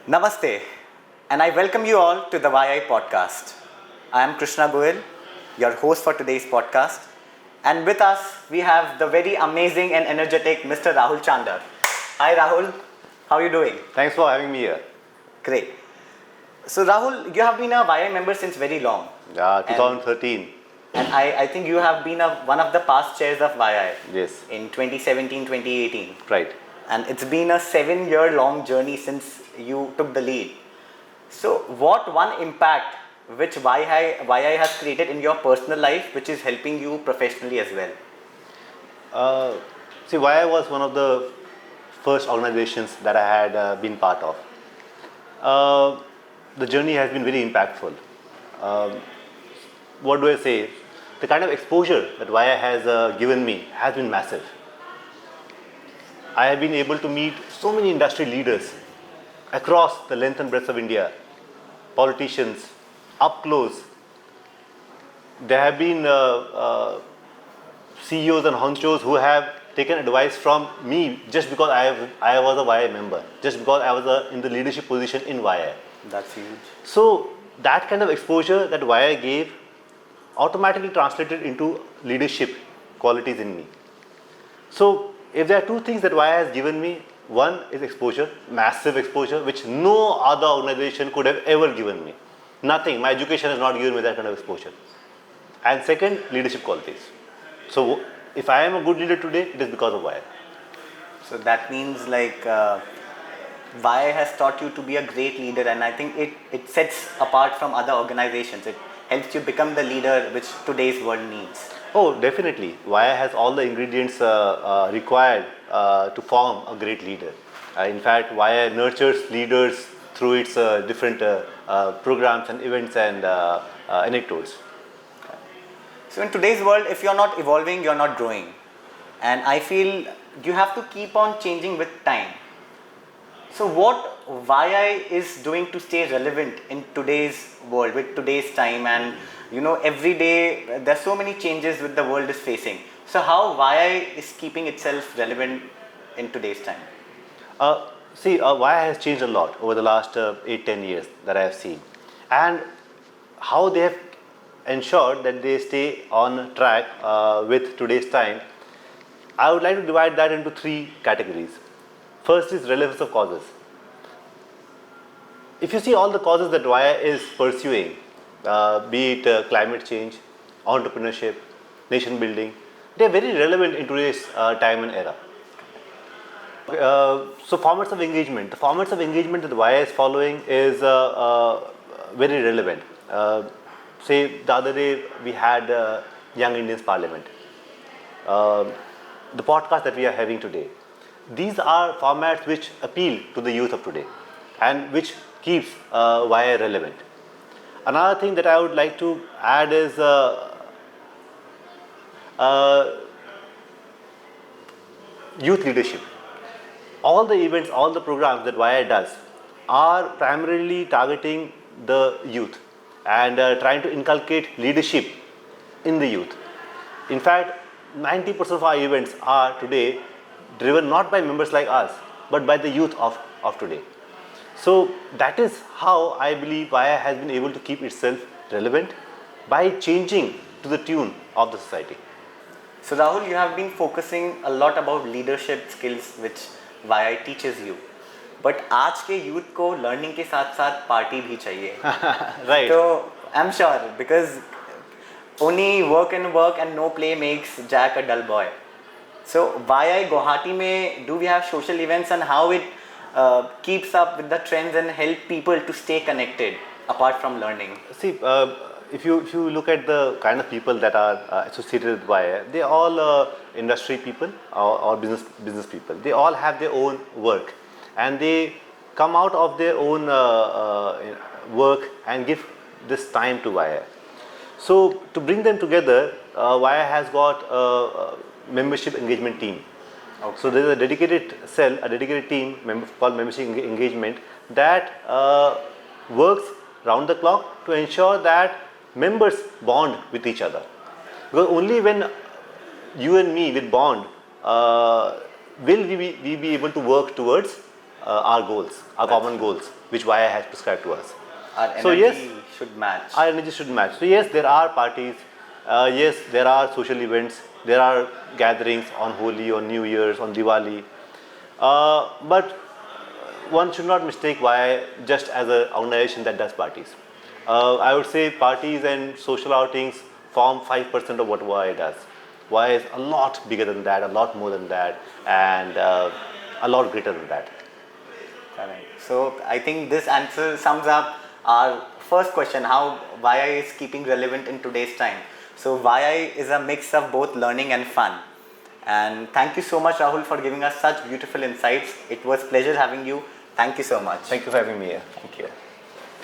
Namaste, and I welcome you all to the YI podcast. I am Krishna Goyal, your host for today's podcast, and with us we have the very amazing and energetic Mr. Rahul Chandak. Hi Rahul, how are you doing? Thanks for having me here. Great. So Rahul, you have been a YI member since very long. Yeah, 2013. And I think you have been one of the past chairs of YI. Yes. In 2017, 2018. Right. And it's been a 7-year long journey since you took the lead. So what one impact which YI has created in your personal life which is helping you professionally as well? See, YI was one of the first organizations that I had been part of. The journey has been very impactful. What do I say? The kind of exposure that YI has given me has been massive. I have been able to meet so many industry leaders across the length and breadth of India, politicians, up close. There have been CEOs and honchos who have taken advice from me just because I was a YI member, just because I was in the leadership position in YI. That's huge. So that kind of exposure that YI gave automatically translated into leadership qualities in me. So if there are two things that YI has given me, one is exposure, massive exposure, which no other organization could have ever given me. Nothing. My education has not given me that kind of exposure. And second, leadership qualities. So if I am a good leader today, it is because of YI. So that means like YI has taught you to be a great leader, and I think it sets apart from other organizations. It helps you become the leader which today's world needs. Oh, definitely. YI has all the ingredients required to form a great leader. In fact, YI nurtures leaders through its different programs and events and anecdotes. So in today's world, if you're not evolving, you're not growing. And I feel you have to keep on changing with time. So what YI is doing to stay relevant in today's world, with today's time, and every day there's so many changes which the world is facing. So how YI is keeping itself relevant in today's time? YI has changed a lot over the last 8-10 years that I have seen, and how they have ensured that they stay on track with today's time. I would like to divide that into 3 categories. First is relevance of causes. If you see all the causes that YI is pursuing, be it climate change, entrepreneurship, nation building, they are very relevant in today's time and era. So formats of engagement. The formats of engagement that YI is following is very relevant. Say the other day we had Young Indians Parliament. The podcast that we are having today. These are formats which appeal to the youth of today and which keeps YI relevant. Another thing that I would like to add is youth leadership. All the events, all the programs that YI does are primarily targeting the youth and trying to inculcate leadership in the youth. In fact, 90% of our events are today driven not by members like us, but by the youth of today. So that is how I believe YI has been able to keep itself relevant by changing to the tune of the society. So Rahul, you have been focusing a lot about leadership skills which YI teaches you. But आज के youth को learning के साथ साथ party भी चाहिए. Right. So I'm sure because only work and no play makes Jack a dull boy. So YI Guwahati में do we have social events, and how it keeps up with the trends and help people to stay connected apart from learning? See, if you look at the kind of people that are associated with YI, they are all industry people or business people. They all have their own work, and they come out of their own work and give this time to YI. So to bring them together, YI has got a membership engagement team. Okay. So there is a dedicated cell, a dedicated team called membership engagement that works round the clock to ensure that members bond with each other. Because only when you and me will bond will we be able to work towards our goals, our common goals, which YI has prescribed to us. Our energy So yes, should match. our energy should match. So yes, there are parties, yes, there are social events, there are gatherings on Holi, on New Year's, on Diwali, but one should not mistake YI just as an organization that does parties. I would say parties and social outings form 5% of what YI does. YI is a lot bigger than that, a lot more than that, and a lot greater than that. Correct. So I think this answer sums up our first question, how YI is keeping relevant in today's time. So YI is a mix of both learning and fun. And thank you so much, Rahul, for giving us such beautiful insights. It was pleasure having you. Thank you so much. Thank you for having me here. Thank you.